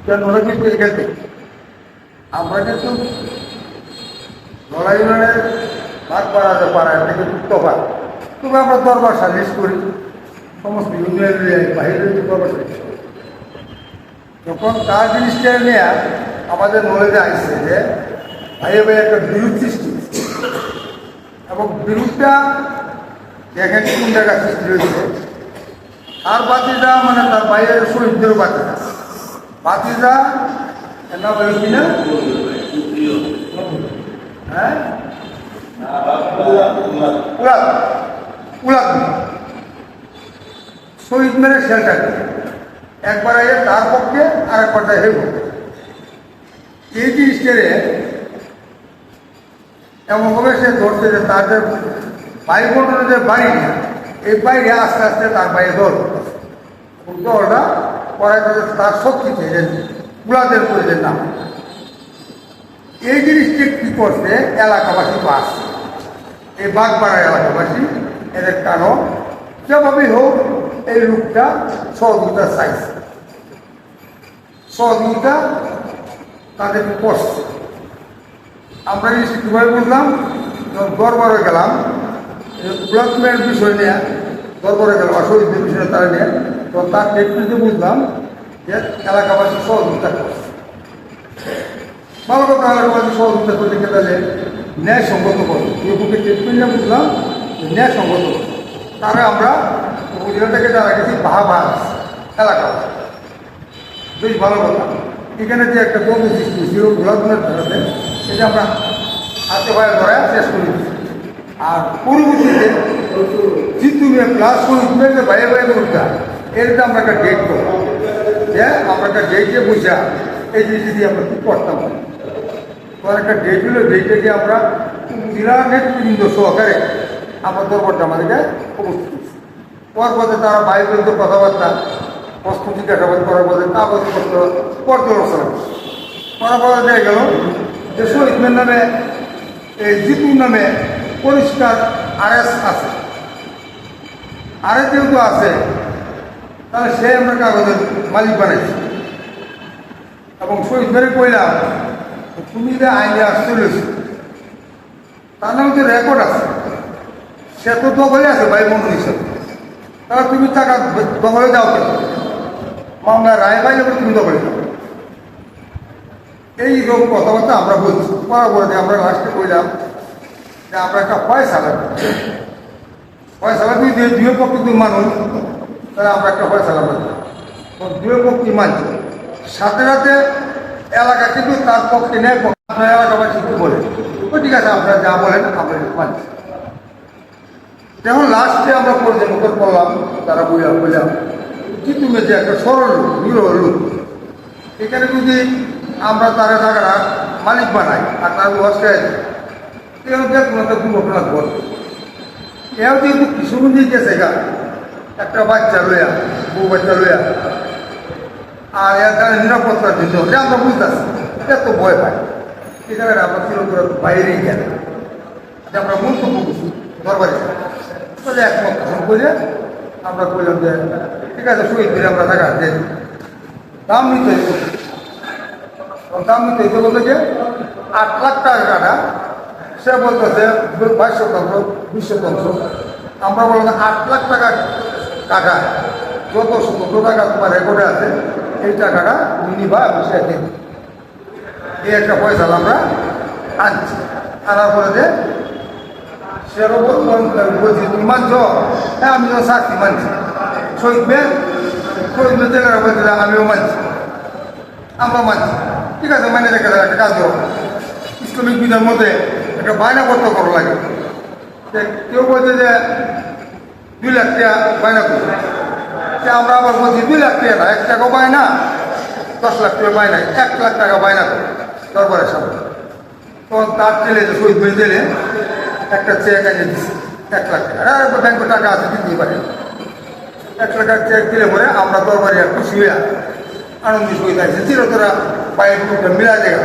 কেন ওরা কিন্তু এখানে আমরা কিন্তু লড়াই মানে ভাগ করা যে পাড়ায় থেকে তফাৎ, তবে আমরা দরবার সালিশ করি, সমস্ত ইউনিয়নের বাইরে দরবার সালিশ করি। যখন তার জিনিসটা নিয়ে আমাদের নলেজে আসছে যে ভাইয়ে ভাই একটা বিরোধ সৃষ্টি হয়েছে, এবং বিরোধটা দেখেন কোন জায়গায় সৃষ্টি হয়েছে। তার বাতিজা মানে তার বাইরের শহীদদের বাতিজা, বাতিজা না বলি কিনা, হ্যাঁ শহীদ মেরে শেলটাকে একবার আগে তার পক্ষে আর একবার যায় হেব। এই জিনিসটারে এমনভাবে সে ধরছে যে তার যে ভাই বোনের যে বাড়ি, এই বাইরে আস্তে আস্তে তার বাইরে দৌড় দৌড়টা পরে তার শক্তিতে কুলাদের করে নাম। এই জিনিসটি কী করছে এলাকাবাসী বাস, এই বাগপাড়ার এলাকাবাসী এদের কারণ যেভাবেই হোক এই লোকটা সহযোগিতা চাইছে, সহযোগিতা তাদেরকে করছে। আমরা এই কীভাবে বুঝলাম, দরবারে গেলাম ব্লকমেন্ট বিষয় নিয়ে, দরবারে গেলাম শহীদদের বিষয়ে তারা নিয়ে, তো তার টেকনিকে বুঝলাম যে এলাকাবাসী সহযোগিতা করছে। ভালো কথা, এলাকাবাসী সহযোগিতা করতে গেলে ন্যায়সঙ্গত করছে, এই বুকে টেকনিকটা বুঝলাম ন্যায়সঙ্গত করছে। তারা আমরা উপজেলা থেকে যারা গেছি বাহাবাস এলাকা, বেশ ভালো কথা। এখানে যে একটা বন্ধু সৃষ্টি ছিল ব্লকমেন্ট ধরাতে, এটা আমরা হাতে পায়ে ধরে শেষ করে দিচ্ছি। আর পরবর্তীতে জিতুমে প্লাস করে যে বাইরে বাইরে উঠা, এরটা আমরা একটা ডেট করবো, যে আমরা একটা ডেটে বুঝা এই জিনিসটি দিয়ে আমরা কী করতাম। তো একটা ডেট হলো, ডেটে গিয়ে আমরা জেলার নেতৃবৃন্দ সহকারে আমরা দরবারটা আমাদেরকে উপস্থিত করছি। পরে তারা বাইরে পর্যন্ত কথাবার্তা প্রশ্ন জিজ্ঞাসাবাদ করার পরে কাগজপত্র পর্যালোচনা করার পরে দেখা গেল যে শহীদের নামে এই জিতুর নামে পরিষ্কার আরএস আছে, আরএস যেহেতু আছে তাহলে সে আমরা কাগজের মালিক বানাইছি। এবং শহীদ মেরে কইলাম তুমি যে আইনে আসতে রয়েছে তার নামে যে রেকর্ড আছে, সে তো দখলে আছে ভাই বন্ধু হিসেবে, তাহলে তুমি টাকা দখলে যাও কেন, মামলার রায় পাইলে তুমি দখলে যাও। এই রকম কথাবার্তা আমরা বলছি। পরে আমরা লাস্টে কইলাম যে আমরা একটা ফয়সালা দিয়ে দুই পক্ষে দুই মানুষ, তাহলে আমরা একটা ফয়সালা বলছি, দুই পক্ষে মানছি। সাথে সাথে এলাকা কিন্তু তার পক্ষে নেয়, আপনার এলাকাবাসী কি বলে, ও ঠিক আছে আপনারা যা বলেন আমরা মানছি। যখন লাস্টে আমরা পর্যবেক্ষণ করলাম, তারা বললাম কি তুমি যে একটা সরল লোক, নিরহ লোক, এখানে যদি আমরা তারা টাকাটা মালিক বানাই আর তার ব্যবস্থায় এখানে দেখুন একটা দুর্ঘটনা ঘটবে। এও যেহেতু কৃষকবন্ধী গেছে গা একটা বাচ্চা লইয়া, বউ বাচ্চা লইয়া, আর এর দ্বারা নিরাপত্তার জন্য আমরা বুঝতেছি এত ভয় পাই, এই জায়গাটা আমরা চিরতর বাইরেই গেল, আমরা মন্তব্য করছি দরবারে একমত পোষণ করে আমরা বললাম যে ঠিক আছে শহীদ করে আমরা টাকা দেন, দাম নিতে বলতে যে 8 লাখ টাকা, সে বলতেছে 22 শতাংশ 20 শতাংশ। আমরা বললাম 8 লাখ টাকা টাকা যত টাকা তোমার রেকর্ডে আছে এই টাকাটা নিবা সে দিন। এই একটা পয়সা আমরা আনছি, আনার পরে যে সেরকম বলছি তুমি মানছ, হ্যাঁ আমি তো সাক্ষী মানছি, শহীদ মেয়ে জেলারা বলছিলাম আমিও মানছি, আমরা মানছি, ঠিক আছে মানে দেখা যায় একটা কাজ করো। ইসলামিক বিধার মধ্যে একটা বায়না করতে করো লাগে, কেউ বলছে যে 2 লাখ টাকা বায়না করছে, আমরা আবার বলছি 2 লাখ টাকা না, 1 টাকাও বায়না, 10 লাখ টাকা বায়না, 1 লাখ টাকা বায়না করে দরবারের সামনে। তখন তার ছেলে যে শহীদ মেয়ে জেলে একটা চেক এনে দিচ্ছে 1 লাখ টাকা, ব্যাংকে টাকা আছে দিতেই পারে। 1 লাখ চেক দিলে পরে আমরা দরবারে খুশি হইয়া আনন্দ সহিত আছে, চিরতরা পায়ের মুখটা মিলা গেল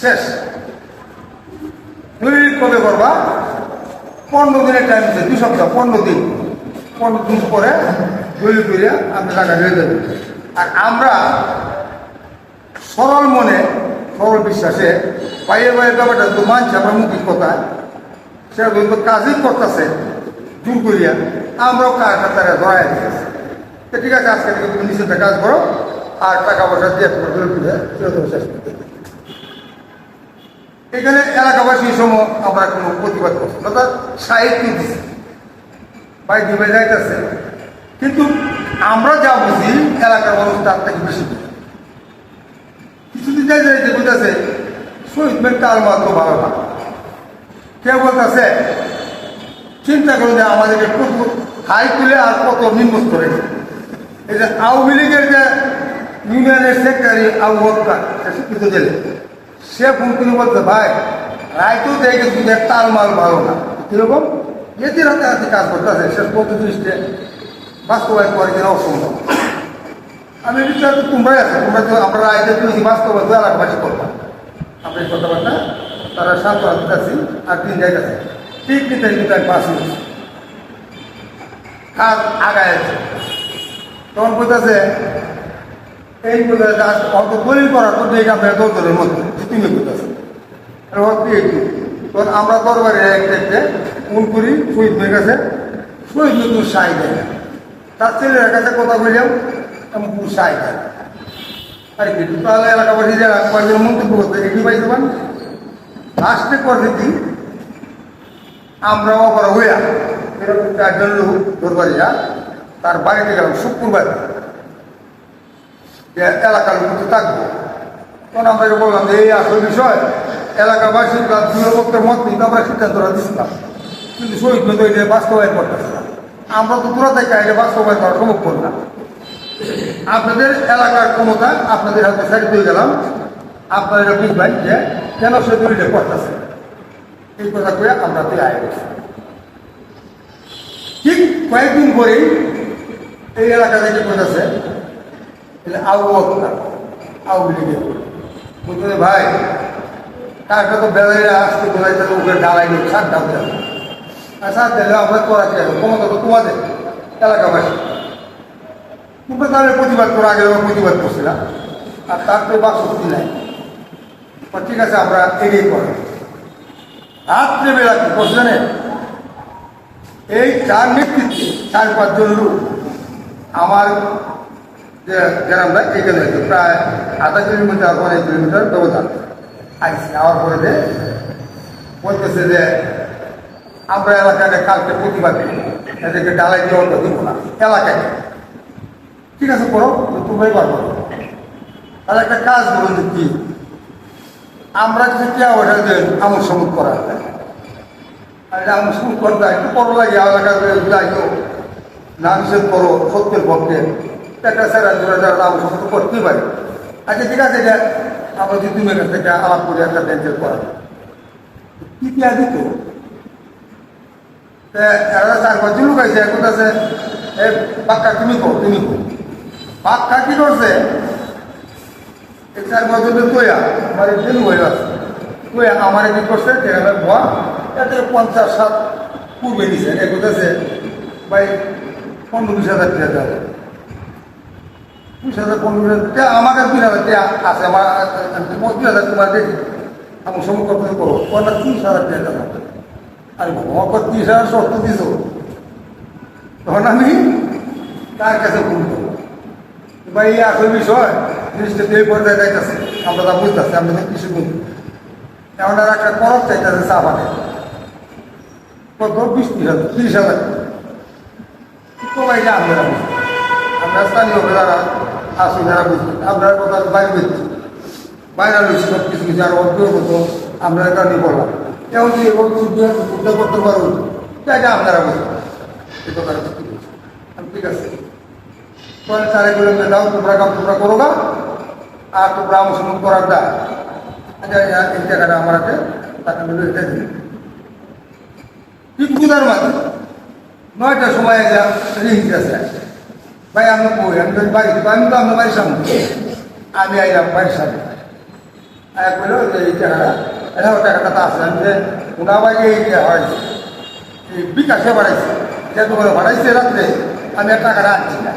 শেষ। দলিল কবে করবা? 15 দিনের টাইম দিচ্ছে, 2 সপ্তাহ 15 দিন পরে দলিল করে আপনি টাকা দিয়ে দেবেন। আর আমরা সরল মনে সরল বিশ্বাসে পাইয়ে পাইয়ে ব্যাপারটা তো মানছে আমরা মুখির কথা সেটা তো কাজই করতেছে জোর করিয়া আমরাও কাজটা তারা ধরাই দিতেছি। তো ঠিক আছে, আজকে থেকে তুমি নিচেতে কাজ করো আর টাকা পয়সা দিয়ে শেষ করতে। এখানে এলাকাবাসী সময় আমরা কোনো প্রতিবাদ করছি না, তার সাহিত্য দিচ্ছি ভাই দিবে যাইতেছে, কিন্তু আমরা যা বুঝি এলাকার মানুষ তার থেকে বেশি বুঝি। কিছুদিন যাই যাইতে বুঝতেছে শহীদ মেয়ের তার মাত্র ভালো না, কেউ বলতেছে চিন্তা করুন যে আমাদেরকে কত হাই তুলে আর কত নিম্নস্ত রেখে। এই যে আওয়ামী লীগের যে ইউনিয়নের সেক্রেটারি আবু বকর শিক্ষিত জেলে, সে ফোন করে বলতে ভাই রায় তো দেখে দুধের তালমাল ভালো না, কিরকম এতে রাতে রাতে কাজ করতে আছে শেষ পর্যন্ত দৃষ্টি বাস্তবায়ন করে কিনা অসম্ভব। আমি বিচার তো তোমরাই আছে, তোমরা তো আমরা রায় দেখি বাস্তবায়ন এলাকাবাসী করতাম। আমরা এই কথাবার্তা তারা 7 রাত আছি আর 3 জায়গায় আছে, ঠিক নিতে কিন্তু 5 মিনিট কাজ আগায় আছে। তখন বলতেছে এই বলে অত দলিল করার তো এই আপনার দরকারের মধ্যে তুমি বলতেছে তখন আমরা দরবারে দেখতে ফোন করি শহীদ মেয়ের কাছে, শহীদ মেয়ে কোনো সাই দেয় না, তার ছেলের কাছে কথা বললাম এমন কোনো সাই দেয় না। আর কি তাহলে এলাকাবাসী যারা কয়েকজন মন্তব্য করতে এটি পাই দেবেন লাস্টে করে কি আমরা অপরা হইয়া এরকম 4 জন লোক দরবারিয়া তার বাড়িতে গেলাম শুক্রবার, এলাকার লোক থাকবো। তখন আমরা বললাম যে এই আসল বিষয় এলাকাবাসীর নিরাপত্তার মত কিন্তু আমরা সিদ্ধান্তটা দিচ্ছিলাম, কিন্তু শহীদ মেয়ে তো এটা বাস্তবায়ন করতেছে না। আমরা তো দূরা থেকে এটা বাস্তবায়ন করা সম্ভব না। আপনাদের এলাকার ক্ষমতা আপনাদের হাতে সাইড হয়ে গেলাম, আপনারা এটা বুঝবেন যে কেন সে দলিলে করতেছে। এই কথা করে আমরা তো আয় গেছি। ঠিক কয়েকদিন পরেই এই এলাকা থেকে করতেছে আওয়ামী লীগের বলতে ভাই টাকা তো বেলাইরা আসতে বোঝাইতে ওকে ডালাই নিয়ে সার ডাল দেবে, আর সার দিলে আমরা করা কি হবে, ক্ষমতা তো তোমাদের এলাকাবাসী। তোমরা তাহলে প্রতিবাদ করা আগে প্রতিবাদ করছিলাম, আর তার তো বাকশক্তি নাই। ঠিক আছে আমরা এগিয়ে করি। রাত্রেবেলা কি করছে জানেন, এই 4 নেতৃত্বে 4-5 জন লোক আমার যে গ্রামটা এখানে হয়েছে প্রায় আধা কিলোমিটার 1 কিলোমিটার ব্যবধান আইসি যাওয়ার পরে যে বলতেছে যে আমরা এলাকায় কালকে প্রতিবাদ এদেরকে ডালাই দিয়ে অন্য দিব না এলাকায়। ঠিক আছে করো, তোমরাই পারবো। তাহলে একটা কাজ বলুন যে কি আমরা যদি কে অর্ডার দেন আমল সমুখ করা যায়, আর আমল সমুখ করতে একটু বড় লাগে এলাকায় যাইও না নিষেধ করো সত্যের পক্ষে একটা স্যার যারা আমল সমুখ করতেই পারে। আচ্ছা ঠিক আছে, এটা আমরা যদি তুমি কাছ থেকে আলাপ করে একটা ব্যাংকের করা কি পেয়া দিত। 4-5 জন লোক আছে এখন আছে পাক্কা তুমি কো পাক্কা কি করছে 4-5 জনের তোয়া আমার দিন হয়ে আছে তোয়া আমার কি করছে ভুয়া এতে 50-60 পূর্বে দিছে এখন আছে ভাই 15-20 হাজার টাকা দেওয়া 20,000-15,000 টাকা আমাকে 3,000 টাকা আছে আমার 30,000 তোমার দেখি আমি সমকক্ষ করো 30,000 টাকা দেওয়া। আর আমার 30,000 শর্ত দিছ, তখন আমি তার কাছে ভুল করবো ভাই এই আসল বিষয় জিনিসটা এই পর্যায়ে যাইতেছে, আমরা তা বুঝতেছি আমরা তো কিছু বুঝি। এমন আর একটা করপ চাইতেছে চা পানে কত 20,000-30,000 তো ভাই আপনারা বুঝি, আমরা স্থানীয় যারা আসি যারা বুঝি আপনার কথা বাইরে বুঝছি বাইরে লুচি সব কিছু কিছু আর অর্থ হতো আমরা এটা নিয়ে বললাম এমন যদি এবং উদ্ধার করতে পারবো এটা আপনারা বুঝবেন এই কথাটা ঠিক আছে। সাড়ে কিলোমিটার দাও তোমরা কাম তোমরা করো গা আর তোমরা অনুসরণ করার দা আচ্ছা এই জায়গাটা আমার হাতে টাকা মিলে এটা দিই ঠিক বুঝার মাঝে 9টার সময় রিং আছে ভাই আমি কই আমি বাড়ি আমি তো আপনার বাড়ির সামনে আমি আইলাম বাড়ির সামনে আর বললো যে এই টাকাটা এটাও টাকাটা তো আসলাম যে ওনার বাড়ি এই হয় এই বিকাশে বাড়াইছে যে দোকানে বাড়াইছে রাত্রে আমি আর টাকাটা আনছি না।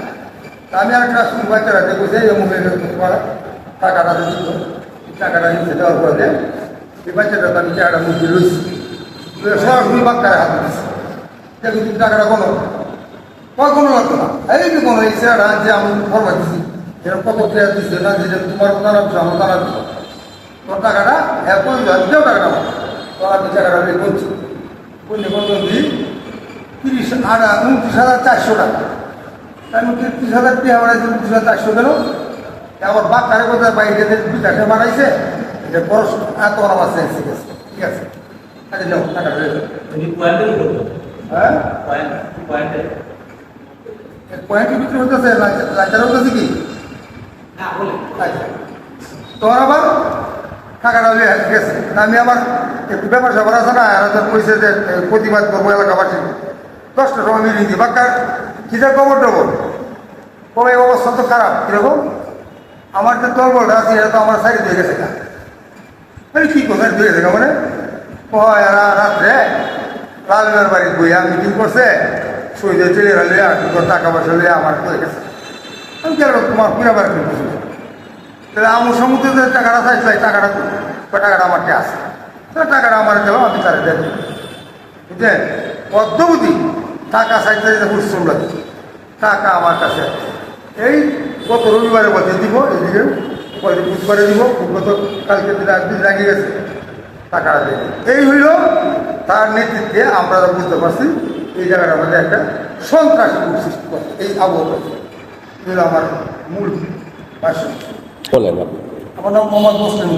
আমি আর একটা বাচ্চারা দেখেছি টাকাটা দিত, টাকাটা দিতে দেওয়ার পরে এই বাচ্চাটা আমি টাকাটা মুখে রয়েছি, সরাসরি বাক্কারে হাত দিচ্ছি, দেখো তুমি টাকাটা কোনো কোনো লাগতো না, এই যে কোনো এই চেয়ারটা যে আমি ফরমা দিচ্ছি, এরকম কত চেয়ার দিচ্ছে না, যেটা তোমার জানাচ্ছ আমার জানাচ্ছ, তোর টাকাটা হ্যাঁ করে দেও টাকাটা আমার, তো আমি টাকাটা বের করছি, করলে কত দিই 29,400 টাকা। আমি 30,000 দিয়ে আমার 29,400 গেল, আমার বাচ্চারে কোথায় বাইরে বিকাশে মারাইছে, এটা পড়াশোনা এত আমার চেয়েছে, ঠিক আছে, আচ্ছা যাও টাকাটা হ্যাঁ পয়েন্টের ভিতরে হতেছে লাচার হতেছে কি আচ্ছা তোর আবার টাকাটা ঠিক আছে, আমি আমার একটু ব্যাপার স্যাপার আছে না, আর কইছে যে প্রতিবাদ করবো এলাকাবাসী 10টার সময় মিলিয়ে দিই বাক্কার কিসের খবর টবর কবে অবস্থা তো খারাপ কিরকম, আমার যে দলবলটা আছে এটা তো আমার সাইড হয়ে গেছে না, কি কোথায় ধুয়ে গেছে মানে এরা রাত্রে লালমের বাড়ির বইয়া মিটিং করছে, সইতে ছেলেরা লিয়া টাকা পয়সা লিয়া আমার হয়ে গেছে, আমি কেন তোমার পুরা বাড়ি করছি, তাহলে আমার সমুদ্রে যে টাকাটা চাইছিলাম টাকাটা আমারকে আসে, টাকাটা আমার গেল আমি তারা দেখ বুঝলেন পদ্মবতী টাকা চাইতে পরিশ্রম লাগে, টাকা আমার কাছে এই গত রবিবারে বলতে দিব, এদিকে বুধবারে দিব, গত কালকে দিন একদিন লাগিয়ে গেছে টাকাটা দেবে, এই হইল তার নেতৃত্বে আমরা বুঝতে পারছি এই জায়গাটার মধ্যে একটা সন্ত্রাস সৃষ্টি করছে, এই আবহাওয়া আমার মূল ভাষণ। বলেন আমার নাম মোহাম্মদ মোসলেম।